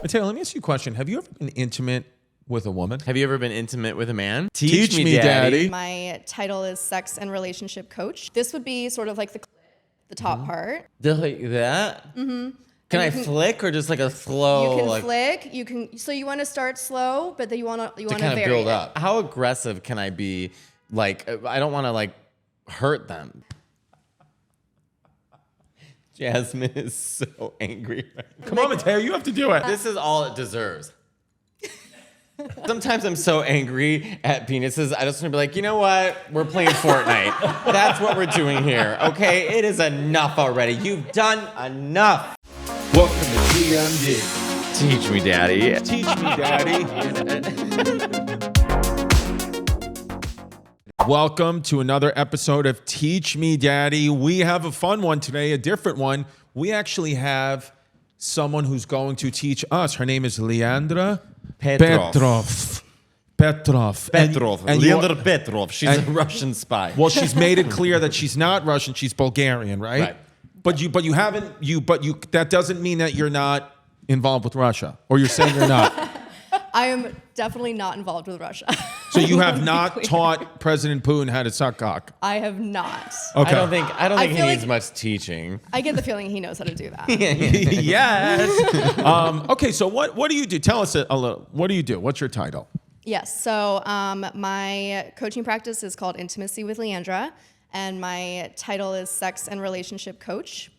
Matteo, let me ask you a question. Have you ever been intimate with a woman? Have you ever been intimate with a man? Teach me, daddy. My title is sex and relationship coach. This would be sort of like the top part. Like that? Mm-hmm. Can I flick or just like a slow? You can flick. You can. So you want to start slow, but then you want to kind of vary build it. up. How aggressive can I be? Like, I don't want to like hurt them. Jasmine is so angry. Come on, Matteo, you have to do it. This is all it deserves. Sometimes I'm so angry at penises, I just want to be like, you know what? We're playing Fortnite. That's what we're doing here, okay? It is enough already. You've done enough. Welcome to TMD. Teach me, daddy. Teach me, daddy. Welcome to another episode of Teach Me, Daddy. We have a fun one today, a different one. We actually have someone who's going to teach us. Her name is Leandra Petrov. Leandra Petrov. She's a Russian spy. Well, she's made it clear that she's not Russian. She's Bulgarian, right? Right. But that doesn't mean that you're not involved with Russia, or you're saying you're not. I am definitely not involved with Russia. So you have not taught President Putin how to suck cock? I have not. Okay. I don't think he feel needs like- much teaching. I get the feeling he knows how to do that. Yes. Okay, so what do you do? Tell us a little. What do you do? What's your title? Yes. So my coaching practice is called Intimacy with Leandra, and my title is sex and relationship coach.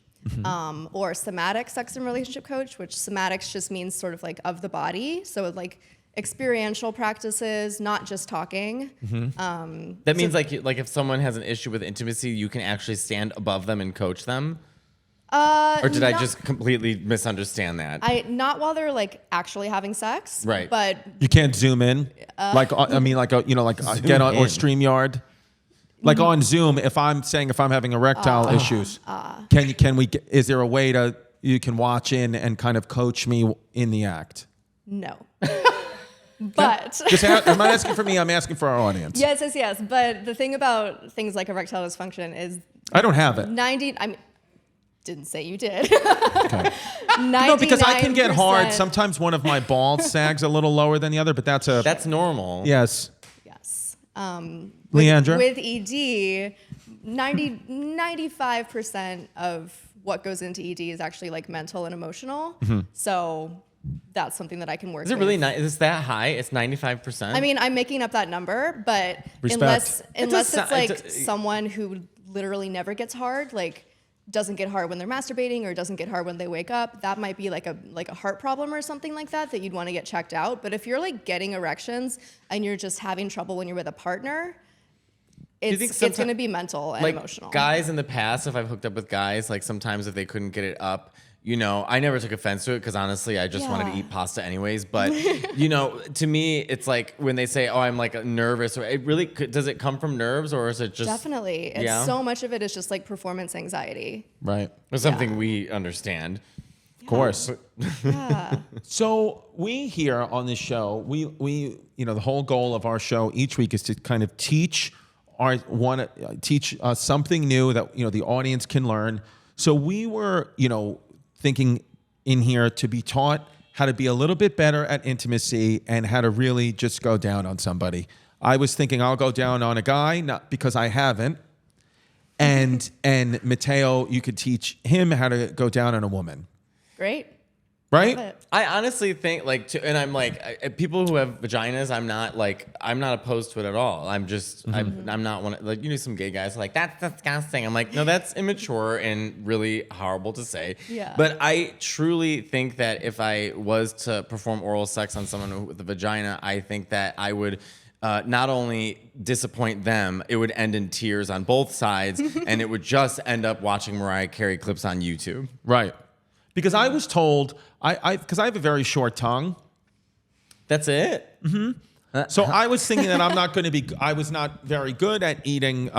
Or somatic sex and relationship coach, which somatics just means sort of like of the body. So like experiential practices, not just talking. That means like if someone has an issue with intimacy, you can actually stand above them and coach them? Or did I just completely misunderstand that? Not while they're like actually having sex. Right. But You can't zoom in, get on or StreamYard. Like on Zoom, if I'm having erectile issues, is there a way you can watch in and kind of coach me in the act? no. But I'm not asking for me, I'm asking for our audience. yes. But the thing about things like erectile dysfunction is I don't have it. Didn't say you did. Okay. No, because I can get hard. Sometimes one of my balls sags a little lower than the other, but that's normal. Yes. Yes. Leandra? With ED, 95% of what goes into ED is actually like mental and emotional. So that's something that I can work with. Is it really is that high? It's 95%? I mean, I'm making up that number, but Respect. unless it's like someone who literally never gets hard, like doesn't get hard when they're masturbating or doesn't get hard when they wake up, that might be like a heart problem or something like that you'd want to get checked out. But if you're like getting erections and you're just having trouble when you're with a partner, it's going to be mental and emotional. Guys in the past, if I've hooked up with guys, like sometimes if they couldn't get it up, I never took offense to it because honestly, I just wanted to eat pasta anyways. But, to me, it's like when they say, oh, I'm like nervous, or it really, does it come from nerves or is it just? Definitely. So much of it is just like performance anxiety. Right. It's something we understand. Of course. Yeah. So we here on this show, we the whole goal of our show each week is to kind of teach something new that the audience can learn. So we were thinking in here to be taught how to be a little bit better at intimacy and how to really just go down on somebody. I was thinking I'll go down on a guy, not because I haven't, and Matteo, you could teach him how to go down on a woman. Great. Right? I honestly think and I'm like, people who have vaginas, I'm not opposed to it at all. I'm just, I'm not one, like, some gay guys are like, that's disgusting. I'm like, no, that's immature and really horrible to say. Yeah. But I truly think that if I was to perform oral sex on someone with a vagina, I think that I would not only disappoint them, it would end in tears on both sides, and it would just end up watching Mariah Carey clips on YouTube. Right. Because I was told, because I have a very short tongue. That's it? So I was thinking that I was not very good at eating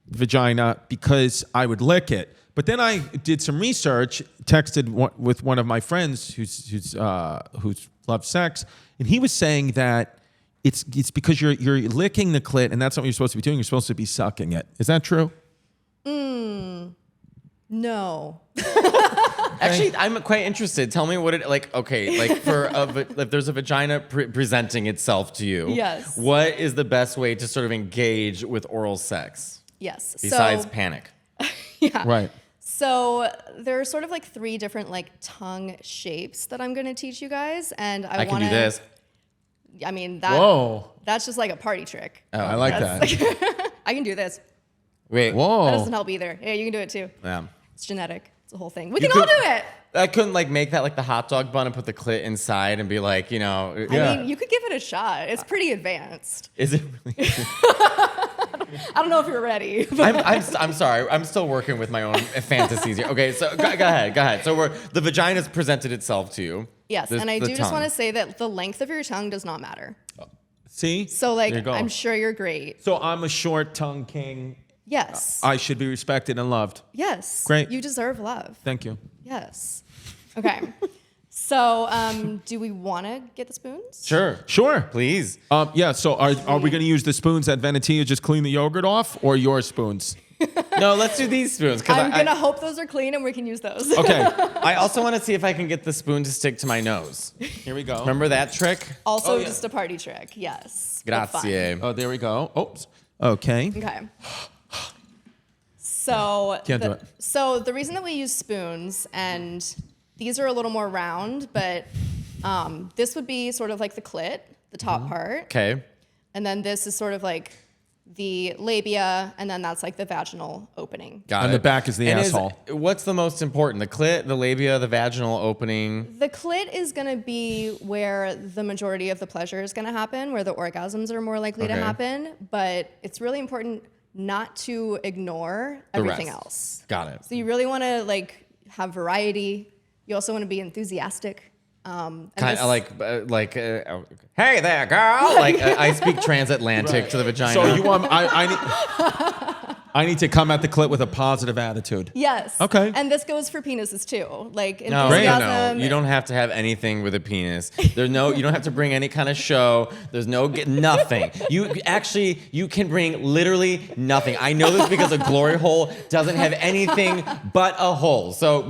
vagina because I would lick it. But then I did some research, texted with one of my friends who's loves sex, and he was saying that it's because you're licking the clit, and that's not what you're supposed to be doing. You're supposed to be sucking it. Is that true? No. Actually, I'm quite interested. Tell me what it like. Okay, like if there's a vagina presenting itself to you, Yes. What is the best way to sort of engage with oral sex? Yes. Besides panic. Yeah. Right. So there are sort of like 3 different like tongue shapes that I'm going to teach you guys, and I can do this. I mean Whoa. that's just like a party trick. Oh, I like that. I can do this. Wait. That Whoa. doesn't help either. Yeah, you can do it too. Yeah. It's genetic. It's a whole thing. We can all do it. I couldn't like make that like the hot dog bun and put the clit inside and be like, you know. I mean, you could give it a shot. It's pretty advanced. Is it really? I don't know if you're ready. But I'm sorry. I'm still working with my own fantasies here. Okay, so go ahead. So the vagina's presented itself to you. yes, The- and I the do just want tongue. to say that the length of your tongue does not matter. See? So There you like, go. I'm sure you're great. So I'm a short tongue king. Yes. I should be respected and loved. Yes. Great. You deserve love. Thank you. Yes. Okay. So, do we want to get the spoons? Sure. Sure. Please. Yeah, so are we going to use the spoons that Venetia just clean the yogurt off, or your spoons? No, let's do these spoons. I'm going to hope those are clean and we can use those. Okay. I also want to see if I can get the spoon to stick to my nose. Here we go. Remember that trick? Also, Oh, yeah. just a party trick. Yes. but fun. Grazie. Oh, there we go. Oops. Okay. Okay. So Can't do it. So the reason that we use spoons, and these are a little more round, but this would be sort of like the clit, the top part, Okay. and then this is sort of like the labia, and then that's like the vaginal opening. Got And it. the back is the asshole. What's the most important? The clit, the labia, the vaginal opening? The clit is going to be where the majority of the pleasure is going to happen, where the orgasms are more likely to Okay. happen, but it's really important not to ignore The everything rest. else. Got it. So you really want to like have variety. You also want to be enthusiastic. And Kind this- of like, hey there, girl. Like I speak transatlantic to the vagina. So you want I need to come at the clit with a positive attitude. Yes. Okay. And this goes for penises too. Like No, enthusiasm. no. You don't have to have anything with a penis. You don't have to bring any kind of show. There's nothing. You can bring literally nothing. I know this because a glory hole doesn't have anything but a hole. So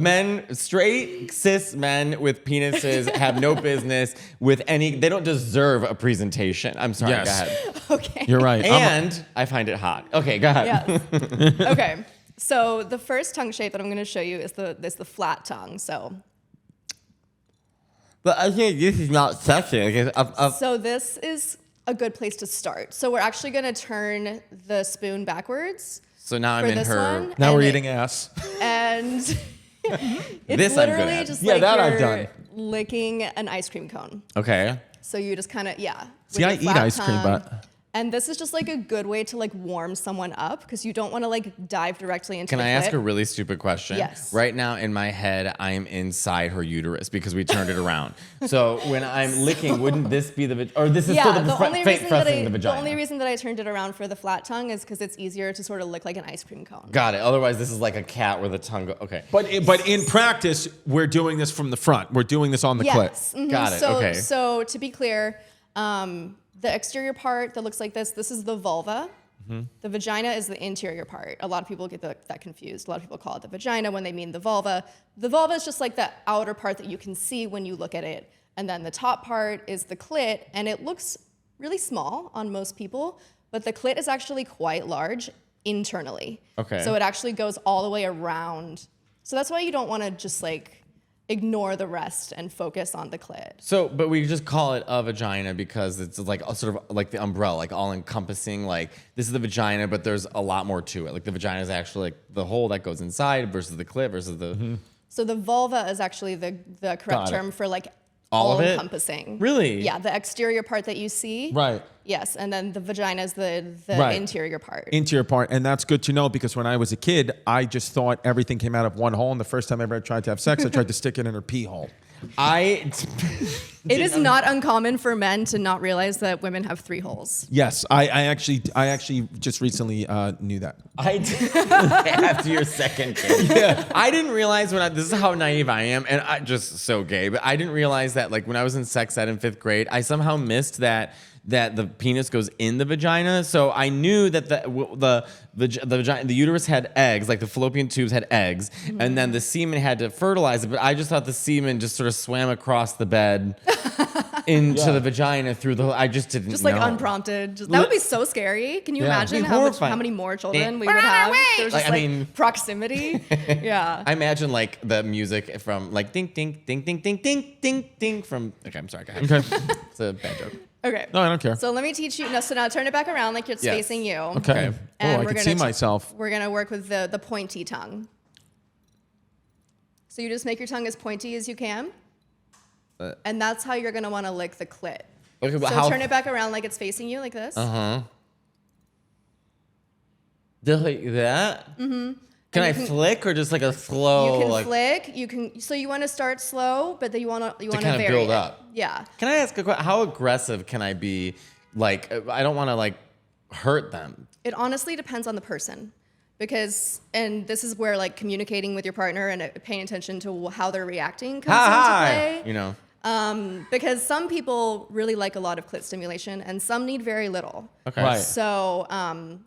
straight cis men with penises have no business with they don't deserve a presentation. I'm sorry, Yes. go ahead. Okay. You're right. And I find it hot. Okay, go ahead. Yes. Okay. So the first tongue shape that I'm going to show you is the flat tongue. So But I think this is not sexy. so this is a good place to start. So we're actually going to turn the spoon backwards So now I'm for in this her. one. Now and we're it- eating ass. And it's This I'm good literally at. just Yeah, like that you're I've done. licking an ice cream cone. Okay. So you just kind of, with See, your I eat flat ice cream, tongue. but And this is just like a good way to like warm someone up because you don't want to like dive directly into Can the I ask clit. a really stupid question? Yes. Right now in my head, I'm inside her uterus because we turned it around. So when I'm licking, wouldn't this be or this is still the fake pressing the vagina? The only reason that I turned it around for the flat tongue is because it's easier to sort of lick like an ice cream cone. Got it. Otherwise, this is like a cat where the tongue goes. Okay. but in practice, we're doing this from the front. We're doing this on the clit. Yes. Mhm. Got it, So, okay. So to be clear, the exterior part that looks like this is the vulva. Mm-hmm. The vagina is the interior part. A lot of people get that confused. A lot of people call it the vagina when they mean the vulva. The vulva is just like the outer part that you can see when you look at it. And then the top part is the clit, and it looks really small on most people, but the clit is actually quite large internally. Okay. So it actually goes all the way around. So that's why you don't want to just like ignore the rest and focus on the clit. So, but we just call it a vagina because it's like a sort of like the umbrella, like all encompassing. Like this is the vagina, but there's a lot more to it. Like the vagina is actually like the hole that goes inside versus the clit versus the. So the vulva is actually the correct Got it. term for like All of it? encompassing. Really? Yeah, the exterior part that you see. Right. Yes, and then the vagina is the Right. interior part. Interior part, and that's good to know because when I was a kid, I just thought everything came out of one hole. And the first time I ever tried to have sex, I tried to stick it in her pee hole. It is not uncommon for men to not realize that women have 3 holes. Yes, I actually just recently knew that. After your second kid. Yeah. I didn't realize this is how naive I am, and I just so gay, but I didn't realize that like when I was in sex ed in 5th grade, I somehow missed that that the penis goes in the vagina. So I knew that the vagina, the uterus had eggs, like the fallopian tubes had eggs, and then the semen had to fertilize it. But I just thought the semen just sort of swam across the bed into the vagina through the. I just didn't. Just like know. unprompted. That would be so scary. Can you imagine It'd be how horrifying. many more children we would have? If there's just Like, I mean- proximity. Yeah. I imagine like the music from like ding ding ding ding ding ding ding ding from. Okay, I'm sorry. Go ahead. Okay. It's a bad joke. Okay. No, I don't care. So let me teach you. No, so now turn it back around like it's Yes. facing you. Okay. Oh, And I we're can gonna see myself. We're gonna work with the pointy tongue. So you just make your tongue as pointy as you can, and that's how you're gonna want to lick the clit. Okay, but So how? turn it back around like it's facing you, like this. Like that. Mm-hmm. Can I flick or just like a slow? You can like, flick. You can. So you want to start slow, but then you want to kind of vary build it. up. Yeah. Can I ask a question? How aggressive can I be? Like, I don't want to like hurt them. It honestly depends on the person, because and this is where like communicating with your partner and paying attention to how they're reacting comes into play. You know. Because some people really like a lot of clit stimulation, and some need very little. Okay. Right. So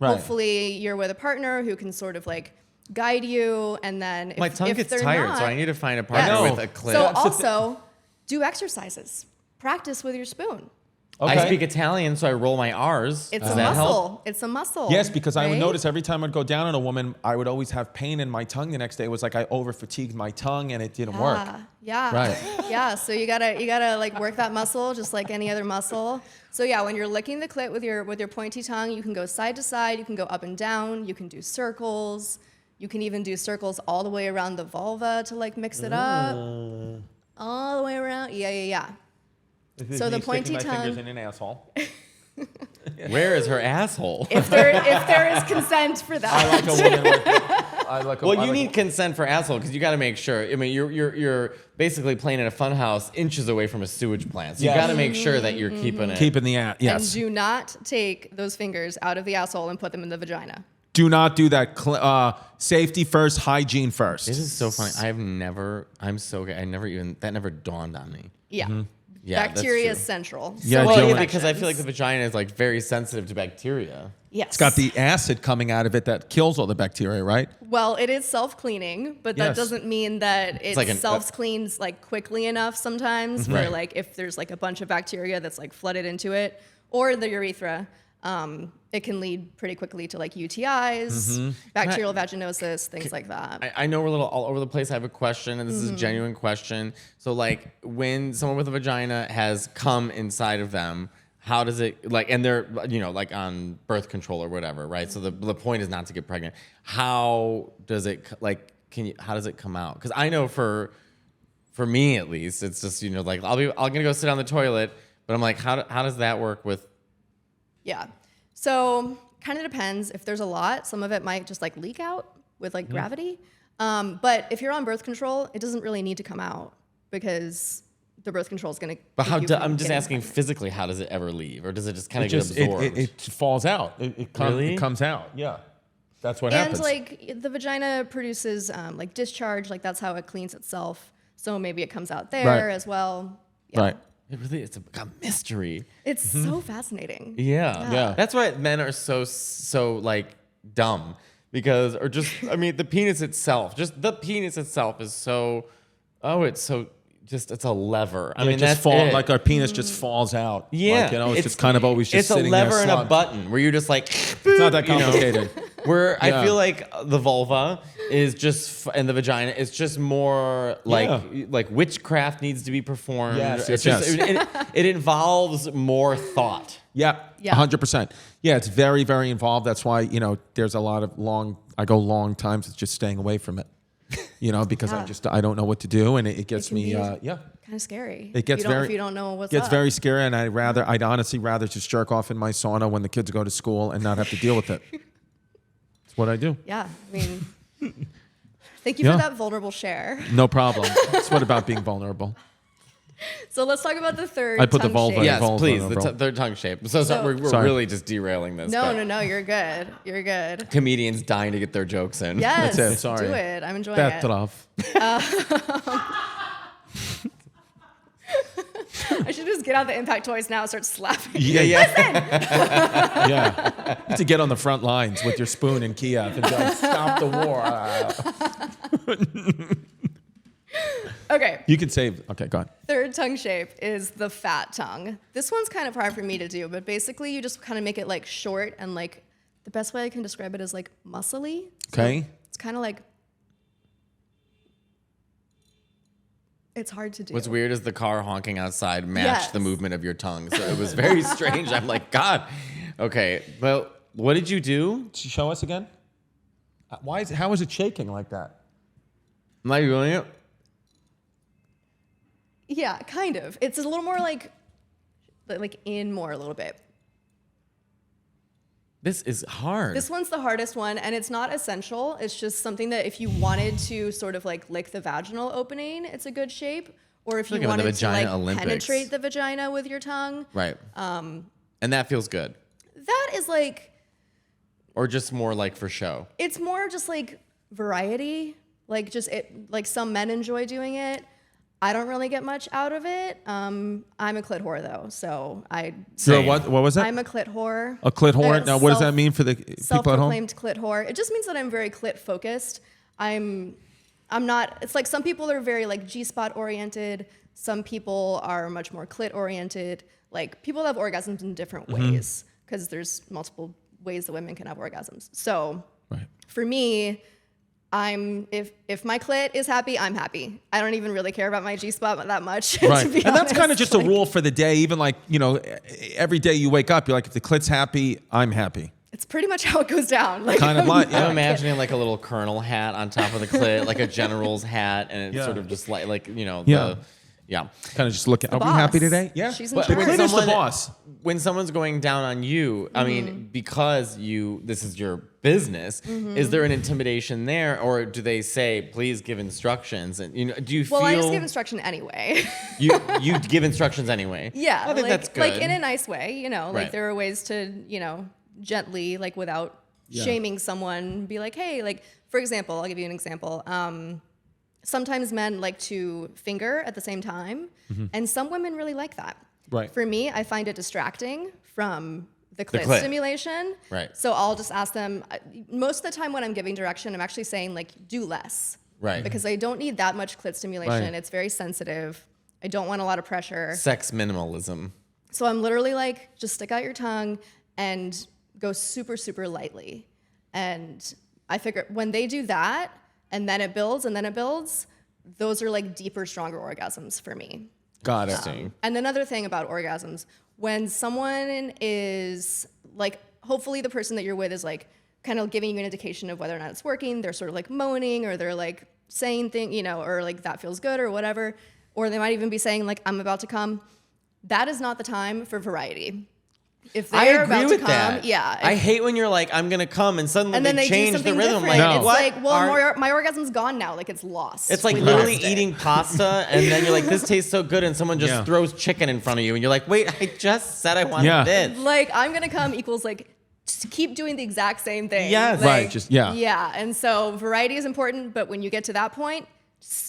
hopefully you're with a partner who can sort of like guide you, and then if, My tongue if gets they're tired, not, so I need to find a partner Yeah. with a clit. So also do exercises. Practice with your spoon. Okay. I speak Italian, so I roll my R's. It's Does a that muscle. help? It's a muscle. Yes, because I would right? notice every time I'd go down on a woman, I would always have pain in my tongue the next day. It was like I over fatigued my tongue and it didn't work. Yeah. Right. Yeah. So you gotta like work that muscle just like any other muscle. So yeah, when you're licking the clit with your pointy tongue, you can go side to side, you can go up and down, you can do circles, you can even do circles all the way around the vulva to like mix it up. All the way around. Yeah. So the pointy my fingers tongue. in an asshole. Where is her asshole? If there is consent for that. I like a woman with. I like a, Well, I you like need consent for asshole because you got to make sure. I mean, you're basically playing in a fun house inches away from a sewage plant, so you Yes. got to make sure that you're keeping it. keeping the ass. And Yes. do not take those fingers out of the asshole and put them in the vagina. Do not do that. Safety first, hygiene first. This is so funny. I'm so good. That never dawned on me. Yeah. Yeah, that's Bacteria is true. central. Yeah, So Joe- Well, are yeah, because I feel like the infections. vagina is like very sensitive to bacteria. Yes. It's got the acid coming out of it that kills all the bacteria, right? Well, it is self-cleaning, but that Yes. doesn't mean that it like self-cleans like quickly enough sometimes where Right. like if there's like a bunch of bacteria that's like flooded into it or the urethra, it can lead pretty quickly to like UTIs, bacterial vaginosis, things like that. I know we're a little all over the place. I have a question, and this is a genuine question. So, like, when someone with a vagina has cum inside of them, how does it like? And they're like on birth control or whatever, right? So the point is not to get pregnant. How does it like? How does it come out? Because I know for me at least, it's just like I'm gonna go sit on the toilet, but I'm like, how does that work with? Yeah. So kind of depends. If there's a lot, some of it might just like leak out with like gravity. But if you're on birth control, it doesn't really need to come out because the birth control is going to. But I'm just asking physically, how does it ever leave, or does it just kind of get Just absorbed? it falls out. It Really? comes out. Yeah, that's what And happens. like the vagina produces like discharge, like that's how it cleans itself. So maybe it comes out there Right. as well. Yeah. Right. It's a mystery. It's so fascinating. Yeah. Yeah. That's why men are so like dumb because the penis itself is so it's a lever. I mean that's it. like our penis just falls out. Yeah. Like, it's just kind of always just it's a sitting lever there and a slumped. button where you're just like It's not that complicated. where I Yeah. feel like the vulva is just and the vagina is just more like witchcraft needs to be performed. Yes, It's yes, just, it involves more thought. Yeah, Yeah. 100%. Yeah, it's very, very involved. That's why, there's a lot of I go long times with just staying away from it, because Yeah. I don't know what to do. And it gets can me, be- yeah. Kind of scary. It gets if you don't know what's gets up. very scary. And I'd honestly rather just jerk off in my sauna when the kids go to school and not have to deal with it. That's what I do. Yeah. I mean, thank you Yeah. for that vulnerable share. No problem. It's what about being vulnerable? So let's talk about the third. I put the tongue vulva shape. in. Yes, Vulva, please. bro. Their tongue shape. So we're Sorry. really just derailing this. but No. You're good. You're good. Comedians dying to get their jokes in. Yes. That's it, sorry. Do it. I'm enjoying That's it. rough. I should just get out the impact toys now and start slapping. Yeah. Listen. Yeah. You have to get on the front lines with your spoon in Kiev and go, stop the war. Okay. You can save. Okay, go on. Third tongue shape is the fat tongue. This one's kind of hard for me to do, but basically you just kind of make it like short and like the best way I can describe it is like muscly. Okay. So it's kind of like it's hard to do. What's weird is the car honking outside matched the Yes. movement of your tongue. So it was very strange. I'm like, God. Okay. Well, what did you do? Show us again. How is it shaking like that? Am I doing it? Yeah, kind of. It's a little more like in more a little bit. This is hard. This one's the hardest one, and it's not essential. It's just something that if you wanted to sort of like lick the vaginal opening, it's a good shape. Or if you Like on the wanted to like Vagina Olympics. penetrate the vagina with your tongue. Right. And that feels good. That is like, Or just more like for show. it's more just like variety. Like just it, like some men enjoy doing it. I don't really get much out of it. I'm a clit whore though, so You're what was that? I'm a clit whore. A clit whore? Now, what does that mean for the people at home? Self-proclaimed clit whore. It just means that I'm very clit focused. I'm not. It's like some people are very like G-spot oriented. Some people are much more clit oriented. Like people have orgasms in different ways because there's multiple ways that women can have orgasms. So for me, if my clit is happy, I'm happy. I don't even really care about my G-spot that much. Right. To be And that's kind of honest. just a rule for the day. Even like, every day you wake up, you're like, if the clit's happy, I'm happy. It's pretty much how it goes down. Like, Kind of like, I'm imagining like a little colonel hat on top of the clit, like a general's hat, and it's Yeah. sort of just like Yeah. Kind of just looking, are we boss. happy today? Yeah. She's in But the charge. clit is the Someone- boss. When someone's going down on you, I mean, because this is your business, is there an intimidation there, or do they say, please give instructions? And do you well, feel I just give instruction anyway. you give instructions anyway? Yeah, I think like, that's good. like in a nice way, like Right. there are ways to, gently, like without shaming someone, be like, hey, like for example, I'll give you an example. Sometimes men like to finger at the same time, and some women really like that. Right. For me, I find it distracting from the clit clit. stimulation. Right. So I'll just ask them. Most of the time when I'm giving direction, I'm actually saying like, do less. Right. Because I don't need that much clit stimulation. Right. It's very sensitive. I don't want a lot of pressure. Sex minimalism. So I'm literally like, just stick out your tongue and go super, super lightly. And I figure when they do that, and then it builds, and then it builds, those are like deeper, stronger orgasms for me. Got it. And another thing about orgasms, when someone is like, hopefully the person that you're with is like kind of giving you an indication of whether or not it's working, they're sort of like moaning, or they're like saying things, or like that feels good or whatever, or they might even be saying like, I'm about to come. That is not the time for variety. If I they're agree about with to come, that. yeah. I hate when you're like, I'm gonna come, and suddenly and then they do change the something rhythm. different. Like, It's what like, well, are- my orgasm's gone now. Like it's lost. It's like We literally lost it. eating pasta, and then you're like, this tastes so good, and someone just Yeah. throws chicken in front of you, and you're like, wait, I just said I wanted Yeah. this. Like I'm gonna come equals like just keep doing the exact same thing. Yes. Like, Right, just- yeah. Yeah, and so variety is important, but when you get to that point,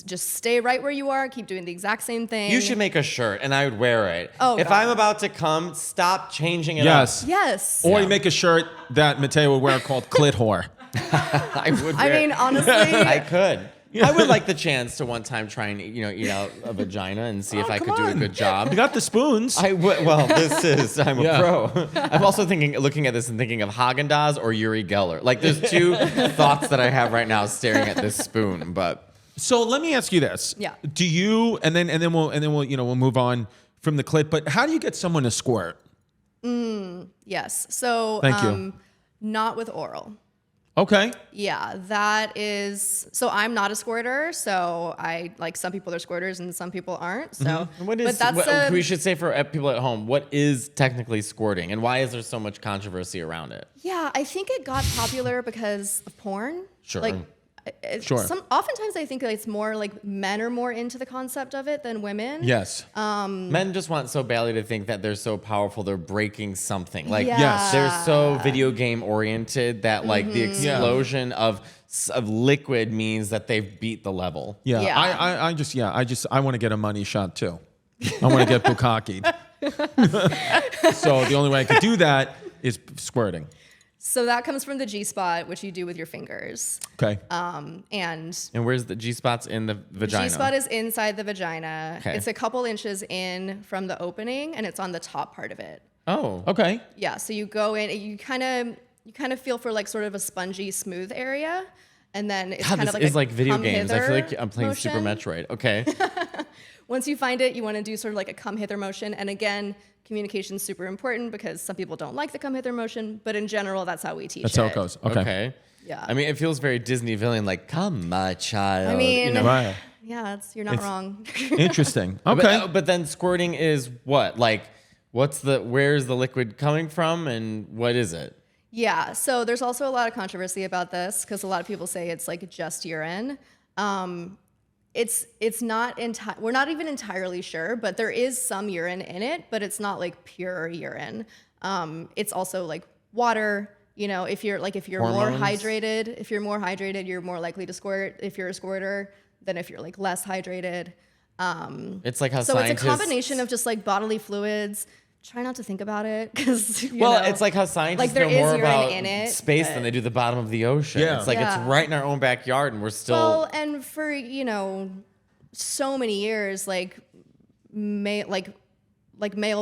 just stay right where you are. Keep doing the exact same thing. You should make a shirt, and I would wear it. Oh, if God. I'm about to come, stop changing it Yes. Yes. Or you make a shirt that Matteo would wear called clit whore. up. I would. I wear mean, it. honestly, I could. I would like the chance to one time try and eat out a vagina and see if I come could do a on. good job. You got the spoons. I would. Well, I'm Yeah. a pro. I'm also looking at this and thinking of Haagen-Dazs or Yuri Geller. Like, there's two thoughts that I have right now staring at this spoon. But So let me ask you this. Yeah. Do you and then we'll move on from the clit, but how do you get someone to squirt? yes. So Thank you. not with oral. Okay. Yeah, that is. So I'm not a squirter. So I like some people are squirters and some people aren't. So, what is? but that's we should say for people at home, what is technically squirting, and why is there so much controversy around it? yeah. I think it got popular because of porn. Sure. Like, Sure. Oftentimes I think it's more like men are more into the concept of it than women. Yes. Men just want so badly to think that they're so powerful, they're breaking something. Like, Yeah. Yes. they're so video game oriented that like the explosion of liquid means that they've beat the level. Yeah. Yeah. I want to get a money shot too. I want to get bukkakied. So the only way I could do that is squirting. So that comes from the G-spot, which you do with your fingers. Okay. And where's the G-spots in the vagina? G-spot is inside the vagina. Okay. It's a couple inches in from the opening, and it's on the top part of it. Oh. Okay. Yeah, so you go in, you kind of feel for like sort of a spongy, smooth area, and then it's God, kind this of like is a like video come games. I feel like hither I'm playing motion. Super Metroid. Okay. Once you find it, you want to do sort of like a come hither motion, and again, communication is super important because some people don't like the come hither motion, but in general, that's how we teach That's how it goes. Okay. Yeah. I mean, it feels very Disney villain, like, come, my child. I mean, you know? Right. yeah, you're not wrong. Interesting. Okay. But then squirting is what? Like, where's the liquid coming from and what is it? Yeah, so there's also a lot of controversy about this because a lot of people say it's like just urine. It's not we're not even entirely sure, but there is some urine in it, but it's not like pure urine. It's also like water. You know, if you're more Hormones? hydrated, you're more likely to squirt if you're a squirter than if you're like less hydrated. It's like how So scientists... it's a combination of just like bodily fluids. Try not to think about it because it's like how scientists like there know is more urine about in it, space but- than they do the bottom of the ocean. Yeah. It's like Yeah. it's right in our own backyard and we're still... Well, and for so many years, like male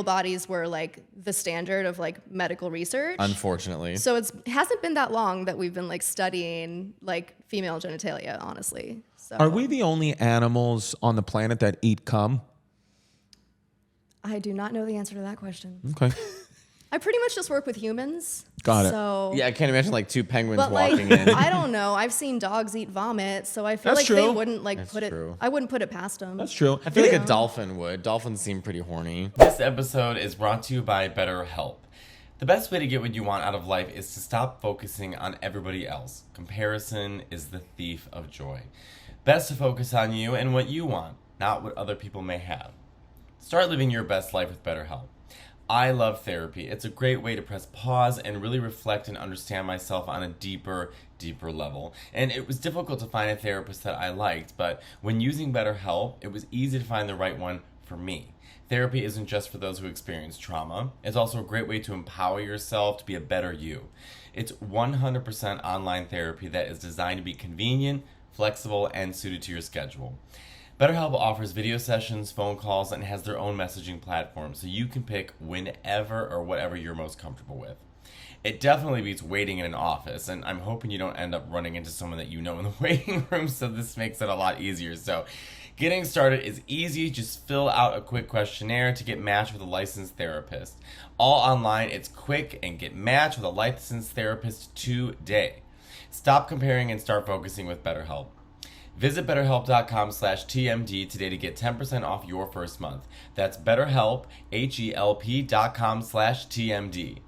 bodies were like the standard of like medical research. Unfortunately. So it hasn't been that long that we've been like studying like female genitalia, honestly. So Are we the only animals on the planet that eat cum? I do not know the answer to that question. Okay. I pretty much just work with humans. Got it. So Yeah, I can't imagine like two penguins but like walking in. I don't know. I've seen dogs eat vomit, so I feel That's like they true. wouldn't like That's put it. true. I wouldn't put it past them. That's true. I feel like a dolphin would. Dolphins seem pretty horny. This episode is brought to you by BetterHelp. The best way to get what you want out of life is to stop focusing on everybody else. Comparison is the thief of joy. Best to focus on you and what you want, not what other people may have. Start living your best life with BetterHelp. I love therapy. It's a great way to press pause and really reflect and understand myself on a deeper level. And it was difficult to find a therapist that I liked, but when using BetterHelp, it was easy to find the right one for me. Therapy isn't just for those who experience trauma. It's also a great way to empower yourself to be a better you. It's 100% online therapy that is designed to be convenient, flexible, and suited to your schedule. BetterHelp offers video sessions, phone calls, and has their own messaging platform, so you can pick whenever or whatever you're most comfortable with. It definitely beats waiting in an office, and I'm hoping you don't end up running into someone that you know in the waiting room, so this makes it a lot easier. So getting started is easy. Just fill out a quick questionnaire to get matched with a licensed therapist. All online, it's quick, and get matched with a licensed therapist today. Stop comparing and start focusing with BetterHelp. Visit BetterHelp.com/TMD today to get 10% off your first month. That's BetterHelp, HELP.com/TMD.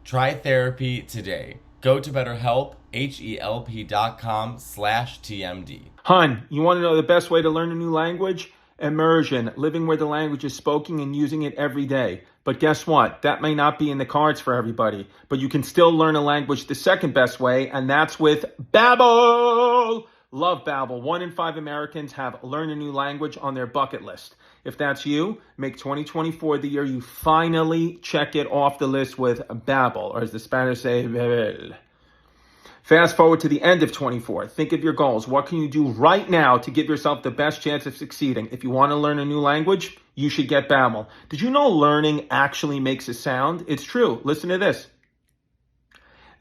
Try therapy today. Go to BetterHelp, HELP.com/TMD. Hun, you want to know the best way to learn a new language? Immersion, living where the language is spoken and using it every day. But guess what? That may not be in the cards for everybody. But you can still learn a language the second best way, and that's with Babbel! Love Babbel. 1 in 5 Americans have learn a new language on their bucket list. If that's you, make 2024 the year you finally check it off the list with Babbel, or as the Spanish say, Babbel. Fast forward to the end of 24. Think of your goals. What can you do right now to give yourself the best chance of succeeding? If you want to learn a new language, you should get Babbel. Did you know learning actually makes a sound? It's true. Listen to this.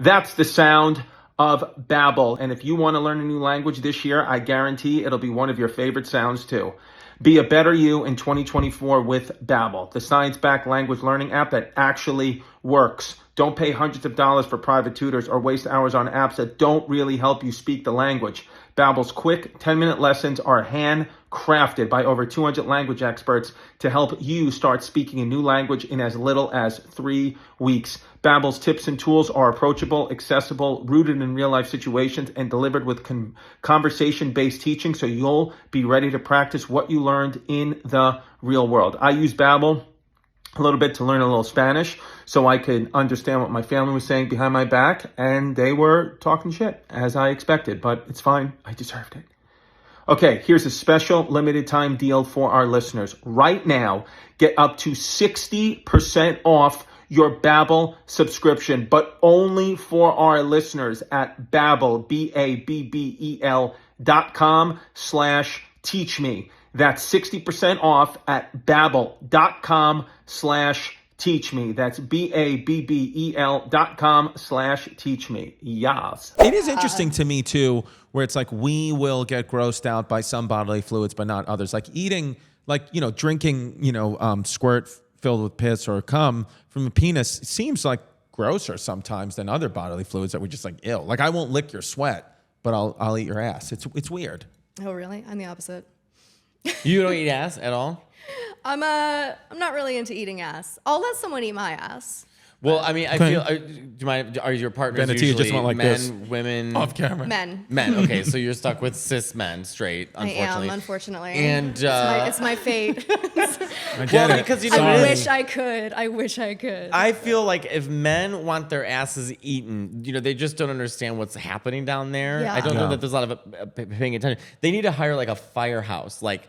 That's the sound of Babbel. And if you want to learn a new language this year, I guarantee it'll be one of your favorite sounds too. Be a better you in 2024 with Babbel, the science-backed language learning app that actually works. Don't pay hundreds of dollars for private tutors or waste hours on apps that don't really help you speak the language. Babbel's quick 10-minute lessons are handcrafted by over 200 language experts to help you start speaking a new language in as little as 3 weeks. Babbel's tips and tools are approachable, accessible, rooted in real-life situations, and delivered with conversation-based teaching, so you'll be ready to practice what you learned in the real world. I use Babbel a little bit to learn a little Spanish so I could understand what my family was saying behind my back, and they were talking shit, as I expected, but it's fine. I deserved it. Okay, here's a special limited time deal for our listeners. Right now, get up to 60% off your Babbel subscription, but only for our listeners at Babbel, Babbel.com/teachme. That's 60% off at Babbel.com/teachme. That's Babbel.com/teachme. Yes. It is interesting to me too, where it's like we will get grossed out by some bodily fluids, but not others. Like eating, like drinking, squirt filled with piss or cum from a penis seems like grosser sometimes than other bodily fluids that we're just like ill. Like I won't lick your sweat, but I'll eat your ass. It's weird. Oh, really? I'm the opposite. You don't eat ass at all? I'm not really into eating ass. I'll let someone eat my ass. Well, I mean, I feel. Are your partners Venetia usually just went like men, this. women, Off camera. Men. Men. Okay, so you're stuck with cis men, straight. Unfortunately, I am, unfortunately. And it's my fate. I get it. because I wish I could. I wish I could. I feel like if men want their asses eaten, they just don't understand what's happening down there. Yeah. I don't know Yeah. that there's a lot of paying attention. They need to hire like a firehouse, like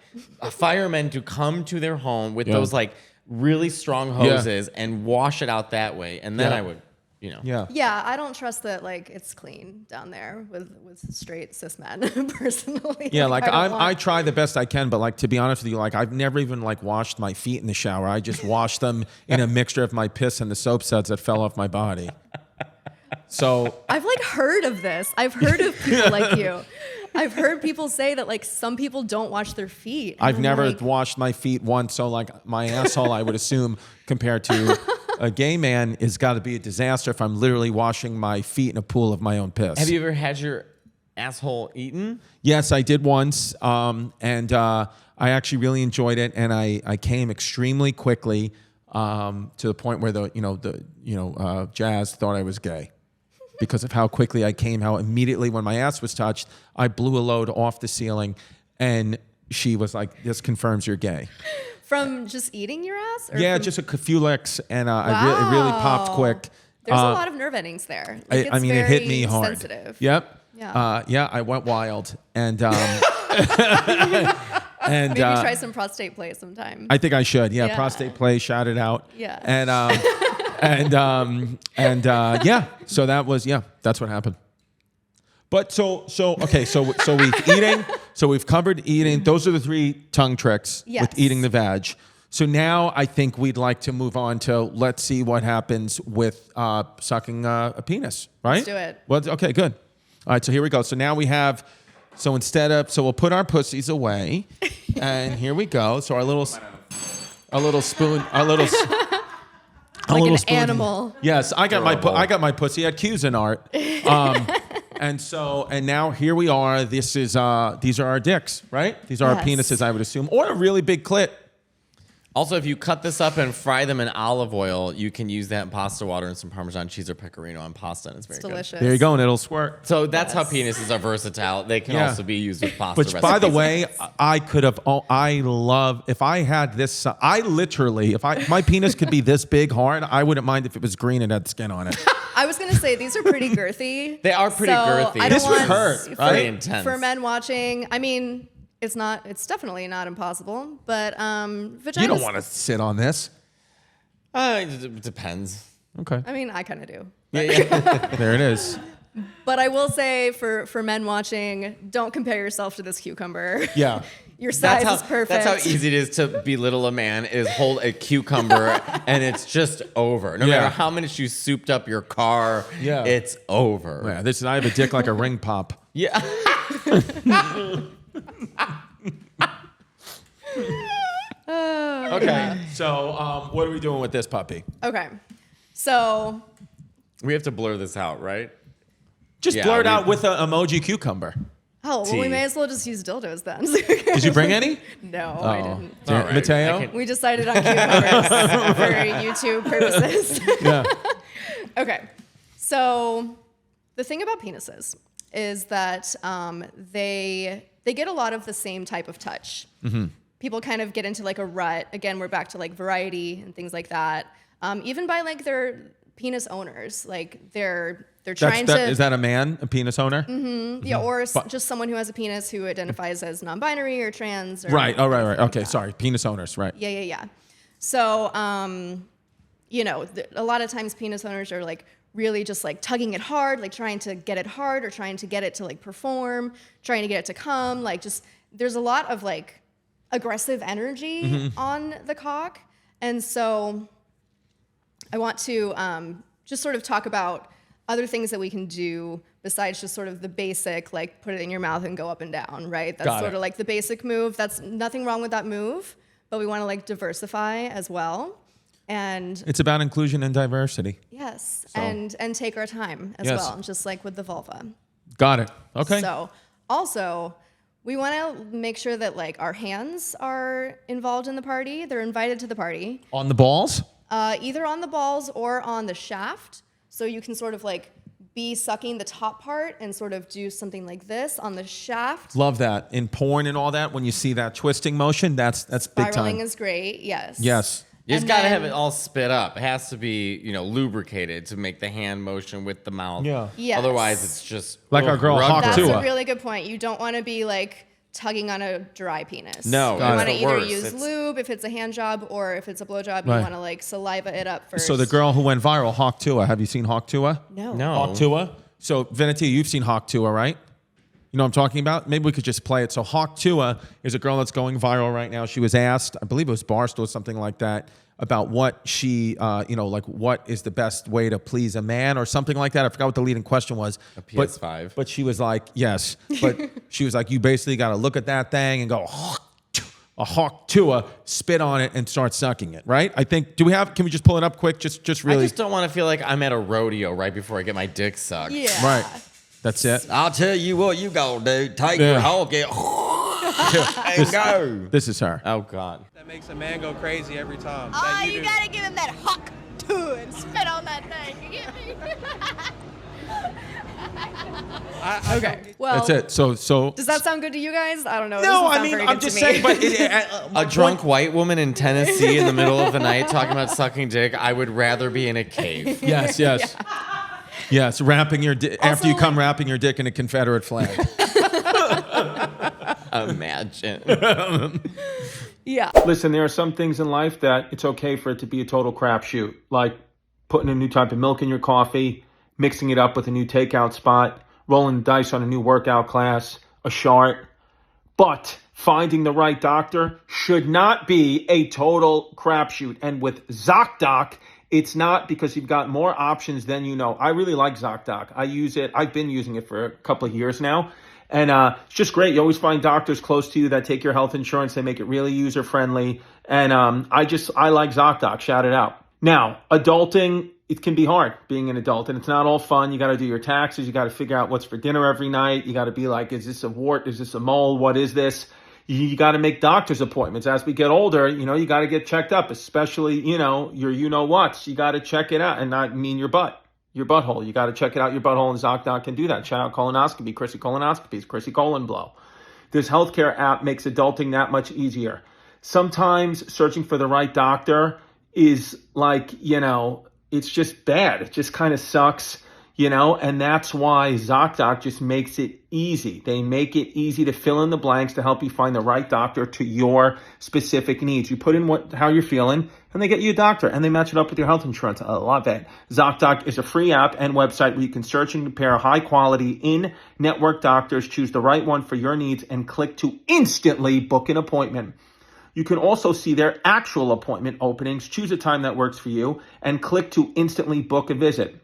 a firemen to come to their home with those like really strong hoses and wash it out that way, and then I would, Yeah. Yeah, I don't trust that it's clean down there with straight cis men personally. Yeah, I I try the best I can, but like to be honest with you, like I've never even like washed my feet in the shower. I just wash them in a mixture of my piss and the soap suds that fell off my body. So I've heard of this. I've heard of people like you. I've heard people say that some people don't wash their feet. And I've I'm never like, washed my feet once. So like my asshole, I would assume compared to a gay man is got to be a disaster if I'm literally washing my feet in a pool of my own piss. Have you ever had your asshole eaten? Yes, I did once, and I actually really enjoyed it, and I came extremely quickly to the point where Jazz thought I was gay because of how quickly I came, how immediately when my ass was touched, I blew a load off the ceiling, and she was like, "This confirms you're gay." From just eating your ass? Or Yeah, from- just a few licks, and it really popped quick. There's a lot of nerve endings there. I mean, it hit me very hard. Sensitive. Yep. Yeah. I went wild, and and Maybe try some prostate play sometime. I think I should. Yeah, Yeah. prostate play, shout it out. Yeah. And yeah. So that was that's what happened. But so we've eating. So we've covered eating. Those are the 3 tongue tricks Yes. with eating the vag. So now I think we'd like to move on to let's see what happens with sucking a penis. Right? Let's do it. Well, okay, good. All right, so here we go. So now we have. So we'll put our pussies away, and here we go. So our little spoon, Like an animal. Yes, I got my pussy at Cuisinart. And now here we are. These are our dicks, right? These are our Yes. penises, I would assume, or a really big clit. Also, if you cut this up and fry them in olive oil, you can use that in pasta water and some Parmesan cheese or pecorino on pasta, and it's very It's delicious. There you go, and it'll squirt. So that's how penises are versatile. They can also be used with pasta Which, recipes. by the way, I love, if I had this, if my penis could be this big hard, I wouldn't mind if it was green and had skin on it. I was gonna say these are pretty girthy. They are pretty girthy. I don't This would want- hurt, for- Very intense. For men watching, I mean, it's definitely not impossible, but vaginas. You don't want to sit on this. It depends. Okay. I mean, I kind of do. There it is. But I will say for men watching, don't compare yourself to this cucumber. Yeah. Your size is perfect. That's how easy it is to belittle a man, is hold a cucumber and it's just over. No matter how much you souped up your car, it's over. Yeah, I have a dick like a ring pop. Yeah. Okay, so what are we doing with this puppy? Okay. So We have to blur this out, right? Just blur it out with an emoji cucumber. well, we Tea. may as well just use dildos then. Did you bring any? No, I didn't. All right, Matteo? I can- We decided on cucumbers for YouTube purposes. Yeah. Okay. So the thing about penises is that they get a lot of the same type of touch. Mm-hmm. People kind of get into like a rut. Again, we're back to like variety and things like that. Even by like their penis owners. Like they're trying to. Is that a man, a penis owner? Yeah, or just someone who has a penis who identifies as non-binary or trans. Or Right. Oh, right. Okay. Sorry. Penis owners. Right. Yeah. So, you know, a lot of times penis owners are like really just like tugging it hard, like trying to get it hard or trying to get it to like perform, trying to get it to come. Like just there's a lot of like aggressive energy on the cock. And so I want to just sort of talk about other things that we can do besides just sort of the basic, like put it in your mouth and go up and down, right? That's sort of like the basic move. That's nothing wrong with that move, but we want to like diversify as well. And it's about inclusion and diversity. Yes, so. and take our time as well, just like with the vulva. Got it. Okay. So also, we want to make sure that like our hands are involved in the party. They're invited to the party. On the balls? Either on the balls or on the shaft. So you can sort of like be sucking the top part and sort of do something like this on the shaft. Love that. In porn and all that, when you see that twisting motion, that's big time. Spiraling is great, yes. Yes. You just gotta have it all spit up. It has to be, you know, lubricated to make the hand motion with the mouth. Yeah. Yes. Otherwise, it's just like our girl Hawk That's Tua. a really good point. You don't want to be like tugging on a dry penis. No, you want to either worst. use lube if it's a hand job, or if it's a blow job, Right. you want to like saliva it up first. So the girl who went viral, Hawk Tua. Have you seen Hawk Tua? No. Hawk Tua. So Venetia, you've seen Hawk Tua, right? You know what I'm talking about? Maybe we could just play it. So Hawk Tua is a girl that's going viral right now. She was asked, I believe it was Barstool or something like that, about what she, like what is the best way to please a man or something like that. I forgot what the leading question was. A PS5. But she was like, yes. But she was like, you basically got to look at that thing and go, a Hawk Tua, spit on it and start sucking it, right? I think, can we just pull it up quick? Just really. I just don't want to feel like I'm at a rodeo right before I get my dick sucked. Yeah. Right. That's it. I'll tell you what you gonna do. Take your hawk and go. This is her. Oh, God. That makes a man go crazy every time. Oh, that you do. gotta give him that hawk too and spit on that thing. You get me? Okay. Well, That's it. So. does that sound good to you guys? I don't know. It No, doesn't I sound mean, very I'm good just to me. saying, but A drunk white woman in Tennessee in the middle of the night talking about sucking dick, I would rather be in a cave. Yes. Yes, wrapping your dick after you come, like- wrapping your dick in a Confederate flag. Imagine. Yeah. Listen, there are some things in life that it's okay for it to be a total crapshoot, like putting a new type of milk in your coffee, mixing it up with a new takeout spot, rolling the dice on a new workout class, a chart. But finding the right doctor should not be a total crapshoot. And with ZocDoc, it's not, because you've got more options than you know. I really like ZocDoc. I use it. I've been using it for a couple of years now. And it's just great. You always find doctors close to you that take your health insurance. They make it really user-friendly. And I like ZocDoc. Shout it out. Now, adulting, it can be hard being an adult. And it's not all fun. You got to do your taxes. You got to figure out what's for dinner every night. You got to be like, is this a wart? Is this a mole? What is this? You got to make doctor's appointments. As we get older, you got to get checked up, especially, your whats. You got to check it out, and not mean your butthole. You got to check it out. Your butthole, and ZocDoc can do that. Shout out colonoscopy, Chrissy Colonoscopies, Chrissy Colon Blow. This healthcare app makes adulting that much easier. Sometimes searching for the right doctor is like, it's just bad. It just kind of sucks. And that's why ZocDoc just makes it easy. They make it easy to fill in the blanks to help you find the right doctor to your specific needs. You put in how you're feeling, and they get you a doctor, and they match it up with your health insurance. I love it. ZocDoc is a free app and website where you can search and compare high-quality in-network doctors, choose the right one for your needs, and click to instantly book an appointment. You can also see their actual appointment openings, choose a time that works for you, and click to instantly book a visit.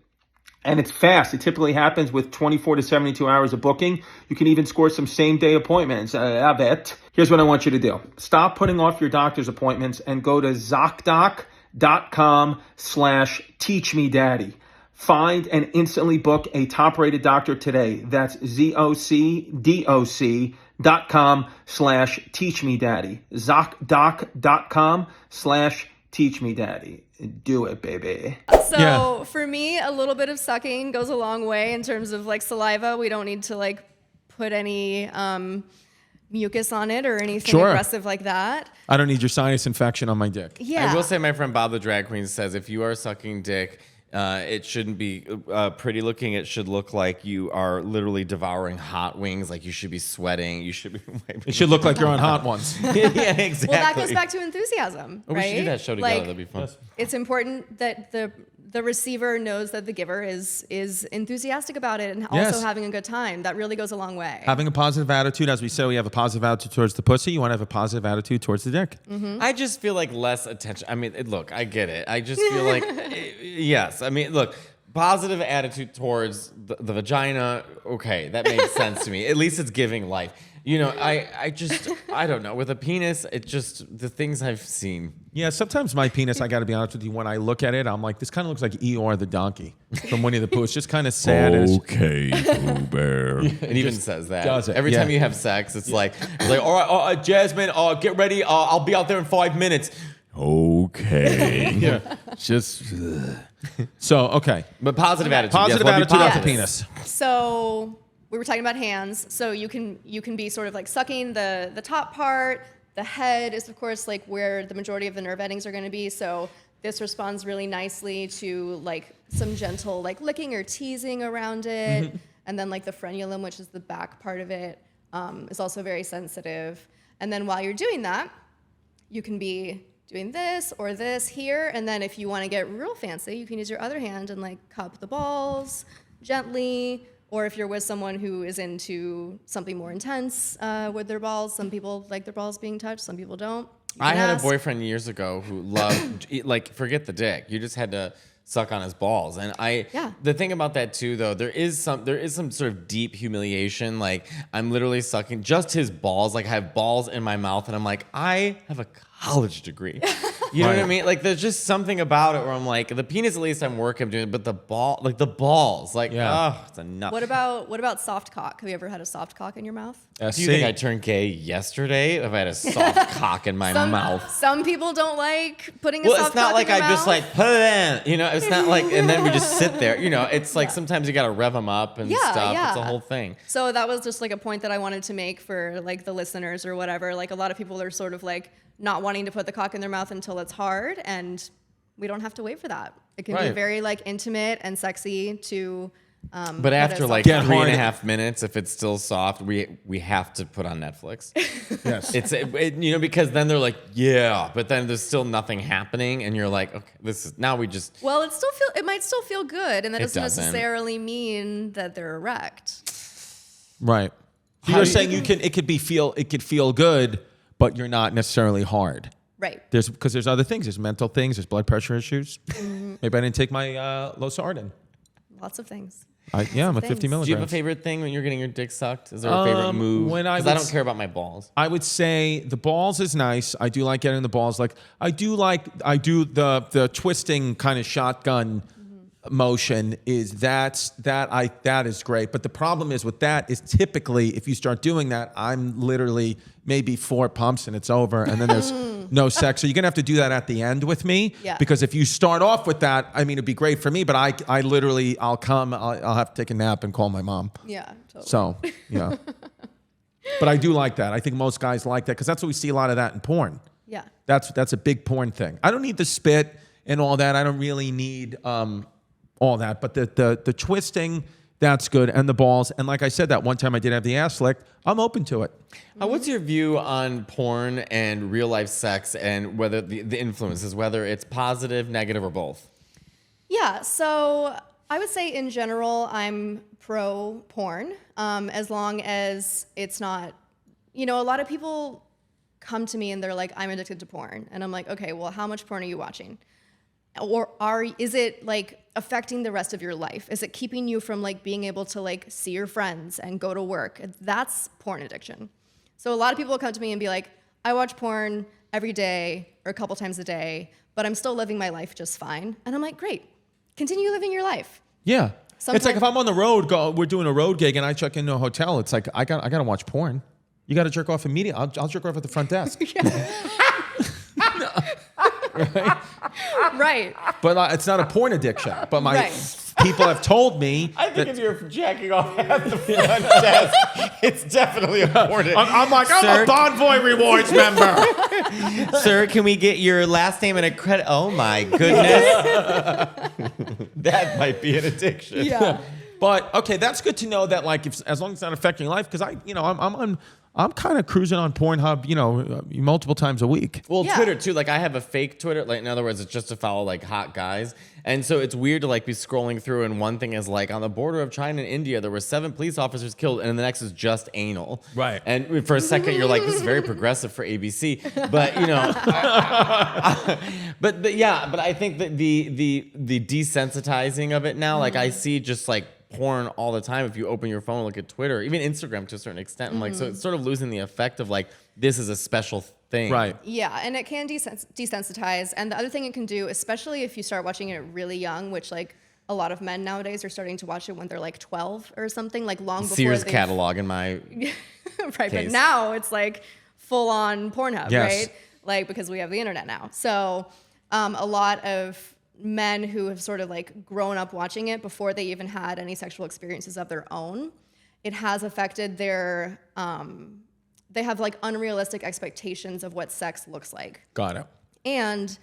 And it's fast. It typically happens with 24 to 72 hours of booking. You can even score some same-day appointments. I bet. Here's what I want you to do. Stop putting off your doctor's appointments and go to ZocDoc.com/teachmedaddy. Find and instantly book a top-rated doctor today. That's ZocDoc.com/teachmedaddy. ZocDoc.com/teachmedaddy. Do it, baby. So for me, a little bit of sucking goes a long way in terms of like saliva. We don't need to like put any mucus on it or anything aggressive like that. I don't need your sinus infection on my dick. Yeah. I will say my friend Bob the drag queen says if you are sucking dick, It shouldn't be pretty looking. It should look like you are literally devouring hot wings. Like you should be sweating. You should be. It should look like you're on Hot Ones. Yeah, exactly. Well, that goes back to enthusiasm, Oh, right? we should do that show together. That'd be fun. It's important that the receiver knows that the giver is enthusiastic about it and also Yes. having a good time. That really goes a long way. Having a positive attitude, as we say, we have a positive attitude towards the pussy. You want to have a positive attitude towards the dick. I just feel like less attention. I mean, look, I get it. I just feel like, yes. I mean, look, positive attitude towards the vagina. Okay, that makes sense to me. At least it's giving life. You know, I don't know. With a penis, it just, the things I've seen. Yeah, sometimes my penis, I got to be honest with you, when I look at it, I'm like, this kind of looks like Eeyore the donkey from Winnie the Pooh. It's just kind of sad. Okay, Pooh Bear. It even says that. does it, Every yeah. time you have sex, it's like, all right, Jasmine, get ready. I'll be out there in 5 minutes. Okay. Yeah, just... So, okay. But positive attitude. Positive yes, attitude we'll of be the positive. penis. So we were talking about hands. So you can be sort of like sucking the top part. The head is of course like where the majority of the nerve endings are going to be. So this responds really nicely to like some gentle like licking or teasing around it. And then like the frenulum, which is the back part of it, is also very sensitive. And then while you're doing that, you can be doing this or this here. And then if you want to get real fancy, you can use your other hand and like cup the balls gently. Or if you're with someone who is into something more intense with their balls, some people like their balls being touched, some people don't. You I can had a ask. boyfriend years ago who loved, like, forget the dick. You just had to suck on his balls. And Yeah. the thing about that too, though, there is some sort of deep humiliation. Like, I'm literally sucking just his balls. Like, I have balls in my mouth, and I'm like, I have a college degree. You know what I mean? Like, there's just something about it where I'm like, the penis, at least I'm doing, but the balls, like, Yeah. oh, it's enough. What about soft cock? Have you ever had a soft cock in your mouth? Do you think I turned gay yesterday if I had a soft cock in my mouth? Some people don't like putting a Well, soft it's not cock like in I their just mouth. like put it in, you know. It's not like, and then we just sit there, you know. It's like sometimes you gotta rev them up and Yeah, stuff. yeah. It's a whole thing. So that was just like a point that I wanted to make for like the listeners or whatever. Like a lot of people are sort of like not wanting to put the cock in their mouth until it's hard, and we don't have to wait for that. It can be Right. very like intimate and sexy to. But put a after soft like Get 3.5 minutes, if it's still soft, we have to put on Netflix. Yes. It's you know, because then they're like, yeah, but then there's still nothing happening, and you're like, okay, this is now we just. Well, it might still feel good, and that It doesn't doesn't. necessarily mean that they're erect. Right. So you're saying it could feel good, but you're not necessarily hard. Right. Because there's other things. There's mental things. There's blood pressure issues. Maybe I didn't take my losartan. Lots of things. I'm at 50 things. Do you have a milligrams. favorite thing when you're getting your dick sucked? Is there a favorite move? when I Because I was- don't care about my balls. I would say the balls is nice. I do like getting the balls. Like I do the twisting kind of shotgun motion that is great. But the problem is with that is typically if you start doing that, I'm literally maybe 4 pumps and it's over, and then there's no sex. So you're gonna have to do that at the end with me. Yeah. Because if you start off with that, I mean, it'd be great for me, but I literally I'll have to take a nap and call my mom. Yeah. Totally. So yeah. But I do like that. I think most guys like that because that's what we see a lot of that in porn. Yeah. That's a big porn thing. I don't need the spit and all that. I don't really need all that. But the twisting, that's good, and the balls. And like I said, that one time I did have the ass licked. I'm open to it. What's your view on porn and real life sex and whether the influences, whether it's positive, negative, or both? Yeah, so I would say in general, I'm pro porn, as long as it's not, a lot of people come to me and they're like, I'm addicted to porn. And I'm like, okay, well, how much porn are you watching? Or is it like affecting the rest of your life? Is it keeping you from like being able to like see your friends and go to work? That's porn addiction. So a lot of people will come to me and be like, I watch porn every day or a couple times a day, but I'm still living my life just fine. And I'm like, great, continue living your life. Yeah. It's like Sometimes- if I'm on the road, we're doing a road gig, and I check into a hotel. It's like I got to watch porn. You got to jerk off immediately. I'll jerk off at the front desk. Right. But it's not a porn addiction. But my Right. people have told me. I think if you're jacking off at the front desk, it's definitely important. I'm like, I'm a Bonvoy Rewards member. Sir, can we get your last name and a credit? Oh my goodness. That might be an addiction. Yeah. But okay, that's good to know that like as long as it's not affecting your life, because I'm kind of cruising on Pornhub, multiple times a week. Well, Yeah. Twitter too. Like I have a fake Twitter. Like in other words, it's just to follow like hot guys. And so it's weird to like be scrolling through, and one thing is like on the border of China and India, there were 7 police officers killed, and the next is just anal. Right. And for a second, you're like, this is very progressive for ABC. But but I think that the desensitizing of it now, like I see just like porn all the time. If you open your phone and look at Twitter, even Instagram to a certain extent, I'm like, so it's sort of losing the effect of like this is a special thing. Right. Yeah, and it can desensitize. And the other thing it can do, especially if you start watching it really young, which like a lot of men nowadays are starting to watch it when they're like 12 or something, like long before Sears they've- catalog in my right, case. but now it's like full on Pornhub, Yes. right? Like because we have the internet now. So a lot of men who have sort of like grown up watching it before they even had any sexual experiences of their own, it has affected their they have like unrealistic expectations of what sex looks like Got it. and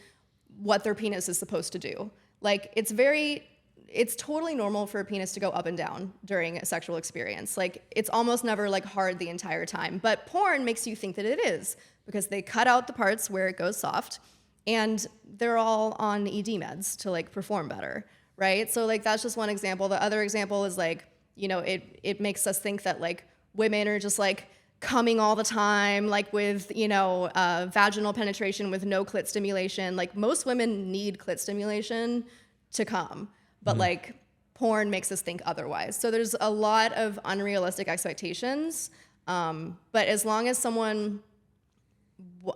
what their penis is supposed to do. Like it's totally normal for a penis to go up and down during a sexual experience. Like it's almost never like hard the entire time. But porn makes you think that it is because they cut out the parts where it goes soft and they're all on ED meds to like perform better, right? So like that's just one example. The other example is like, it makes us think that like women are just like coming all the time, like with, vaginal penetration with no clit stimulation. Like most women need clit stimulation to come, but like porn makes us think otherwise. So there's a lot of unrealistic expectations. But as long as someone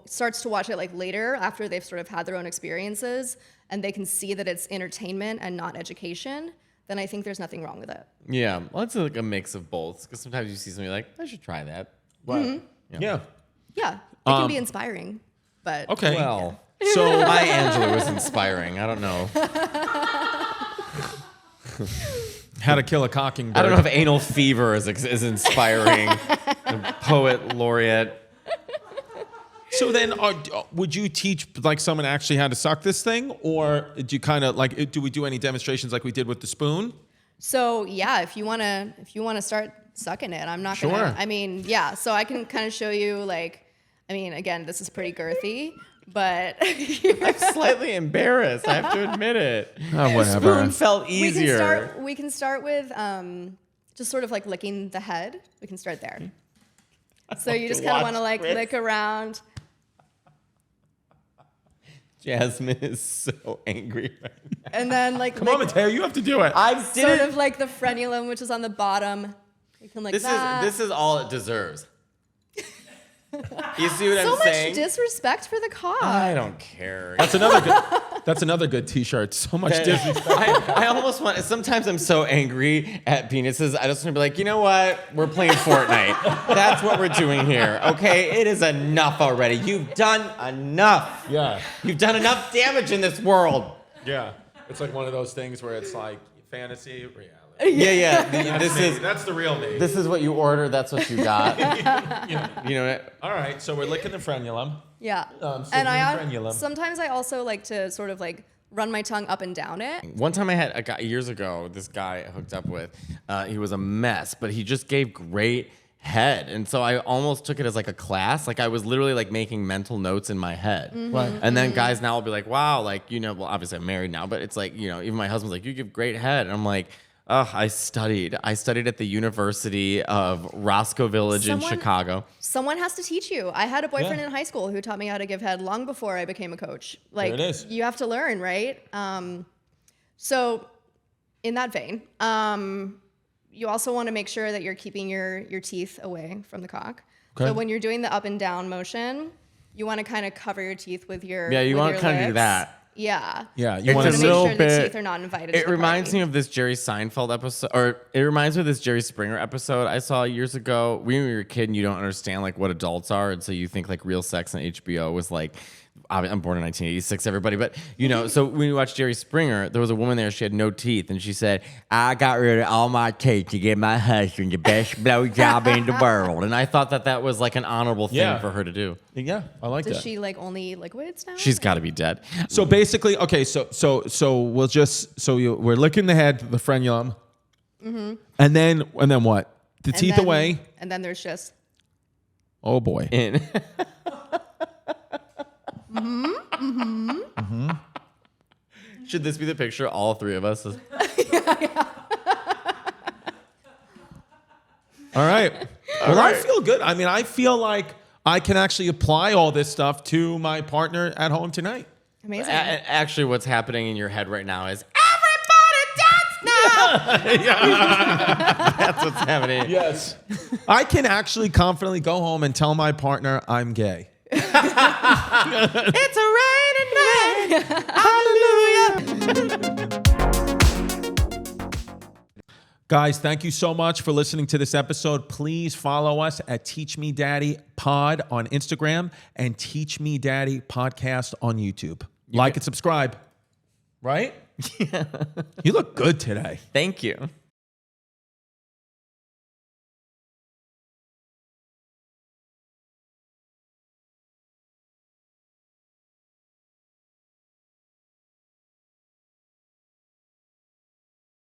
starts to watch it like later after they've sort of had their own experiences and they can see that it's entertainment and not education, then I think there's nothing wrong with it. Yeah, well, it's like a mix of both. Because sometimes you see something you're like, I should try that. Right. Yeah. Yeah, it can be inspiring, but Okay. Well, So my Angela was inspiring. I don't know. How to Kill a Cockingbird. I don't know if Anal Fever is inspiring. The poet laureate. So then, would you teach like someone actually how to suck this thing, or do you kind of like? Do we do any demonstrations like we did with the spoon? So yeah, if you wanna start sucking it, I'm not Sure. gonna. I mean, yeah. So I can kind of show you like, I mean, again, this is pretty girthy, but I'm slightly embarrassed. I have to admit it. Oh, whatever. Spoon felt easier. we can start with just sort of like licking the head. We can start there. So you just kind of want to like lick around. Jasmine is so angry right now. And then like Come on, Matteo, you have to do it. I did sort it. of like the frenulum, which is on the bottom. You can like that. This is all it deserves. You see what so I'm much saying? disrespect for the cock. I don't care. That's another good. That's another good T-shirt. So much disrespect. I almost want. Sometimes I'm so angry at penises. I just want to be like, you know what? We're playing Fortnite. That's what we're doing here. Okay, it is enough already. You've done enough. Yeah. You've done enough damage in this world. Yeah. It's like one of those things where it's like fantasy, reality. Yeah. That's the real me. This is what you order. That's what you got. You know what? All right, so we're licking the frenulum. Yeah. So And frenulum. sometimes I also like to sort of like run my tongue up and down it. One time I had a guy years ago. This guy I hooked up with. He was a mess, but he just gave great head, and so I almost took it as like a class. Like I was literally like making mental notes in my head. Right. And then guys now will be like, "Wow, like well, obviously I'm married now, but it's like even my husband's like, you give great head," and I'm like. I studied at the University of Roscoe Village in Chicago. Someone has to teach you. I had a boyfriend in high school who taught me how to give head long before I became a coach. Like, There it is. You have to learn, right? So in that vein, you also want to make sure that you're keeping your teeth away from the cock. Okay. So when you're doing the up and down motion, you want to kind of cover your teeth with your Yeah, you with want your to kind of do lips. that. Yeah. Yeah, you It's want a to to make little sure the bit- teeth are not invited. It to the reminds party. me of this Jerry Seinfeld episode, or it reminds me of this Jerry Springer episode I saw years ago. When you were a kid and you don't understand like what adults are, and so you think like real sex on HBO was like I'm born in 1986, everybody. But, so when you watch Jerry Springer, there was a woman there, she had no teeth. And she said, I got rid of all my teeth to give my husband the best blowjob in the world. And I thought that was like an honorable thing for her to do. Yeah, I like that. Does she like only eat liquids now? She's got to be dead. So basically, okay, so we'll just, we're licking the head, the frenulum. Mm-hmm. And then what? The teeth away. And then there's just. Oh boy. In. Should this be the picture? All three of us. All right. Well, I feel good. I mean, I feel like I can actually apply all this stuff to my partner at home tonight. Amazing. Actually, what's happening in your head right now is everybody dance now. That's what's happening. Yes. I can actually confidently go home and tell my partner I'm gay. It's a raining man. Hallelujah. Guys, thank you so much for listening to this episode. Please follow us at Teach Me Daddy Pod on Instagram and Teach Me Daddy Podcast on YouTube. Like and subscribe. Right? Yeah. You look good today. Thank you.